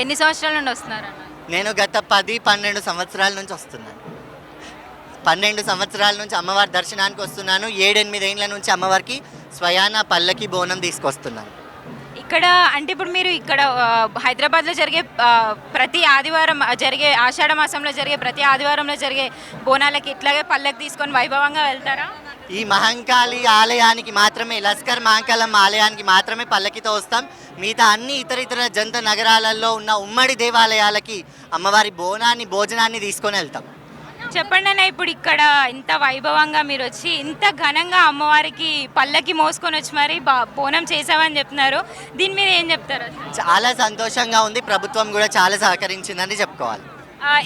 ఎన్ని సంవత్సరాల నుండి వస్తున్నారన్న? నేను గత 10-12 సంవత్సరాల నుంచి వస్తున్నాను. 12 సంవత్సరాల నుంచి అమ్మవారి దర్శనానికి వస్తున్నాను. 7-8 ఏళ్ళ నుంచి అమ్మవారికి స్వయాన పల్లకి బోనం తీసుకొస్తున్నాను. ఇక్కడ అంటే ఇప్పుడు మీరు ఇక్కడ హైదరాబాద్లో జరిగే ప్రతి ఆదివారం జరిగే ఆషాఢ మాసంలో జరిగే ప్రతి ఆదివారంలో జరిగే బోనాలకి ఇట్లాగే పల్లకి తీసుకొని వైభవంగా వెళ్తారా? ఈ మహంకాళి ఆలయానికి మాత్రమే, లస్కర్ మహంకాళమ్మ ఆలయానికి మాత్రమే పల్లకితో వస్తాం. మిగతా అన్ని ఇతర జంట నగరాలలో ఉన్న ఉమ్మడి దేవాలయాలకి అమ్మవారి భోజనాన్ని తీసుకొని వెళ్తాం. చెప్పండి అన్న, ఇప్పుడు ఇక్కడ ఇంత వైభవంగా మీరు వచ్చి ఇంత ఘనంగా అమ్మవారికి పల్లకి మోసుకొని వచ్చి మరి బోనం చేసామని చెప్తున్నారు. దీని మీద ఏం చెప్తారు? చాలా సంతోషంగా ఉంది. ప్రభుత్వం కూడా చాలా సహకరించిందని చెప్పుకోవాలి.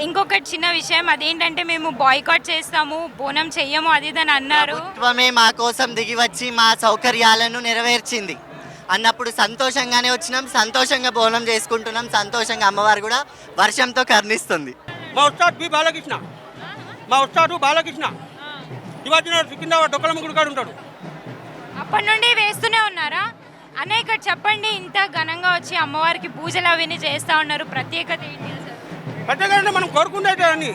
ఇంకొకటి చిన్న విషయం, అదేంటంటే మేము బాయ్కాట్ చేస్తాము, బోనం చెయ్యము అది ఇదని అన్నారు. ప్రభుత్వమే మా కోసం దిగి వచ్చి మా సౌకర్యాలను నెరవేర్చింది అన్నప్పుడు సంతోషంగానే వచ్చినాం. సంతోషంగా బోనం చేసుకుంటున్నాం. సంతోషంగా అమ్మవారు కూడా వర్షంతో కరుణిస్తుంది. మా ఉస్తాదు బాలకృష్ణ శివాజీనగర్ సికింద్రాబాద్ డొక్కలమ్మ కాడు ఉంటాడు. అప్పటి నుండి వేస్తూనే ఉన్నారా అన్న? ఇక్కడ చెప్పండి, ఇంత ఘనంగా వచ్చి అమ్మవారికి పూజలు అవన్నీ చేస్తూ ఉన్నారు, ప్రత్యేకత ఏంటి అసలు? ప్రత్యేకంగా మనం కోరుకుంటే అన్ని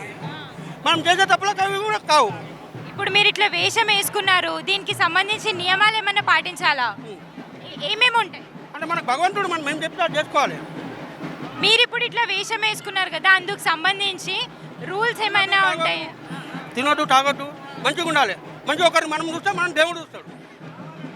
మనం చేసే తప్పులకు అవి కూడా కావు. ఇప్పుడు మీరు ఇట్లా వేషం వేసుకున్నారు, దీనికి సంబంధించి నియమాలు ఏమైనా పాటించాలా? ఏమేమి ఉంటాయి అంటే మనకు భగవంతుడు మనం ఏం చెప్తే చేసుకోవాలి. మీరు ఇప్పుడు ఇట్లా వేషం వేసుకున్నారు కదా, అందుకు సంబంధించి రూల్స్ ఏమైనా ఉంటాయి? తినొద్దు, తాగొద్దు, మంచిగా ఉండాలి. మంచిగా ఒకరిని మనం చూస్తే మనం దేవుడు చూస్తాడు.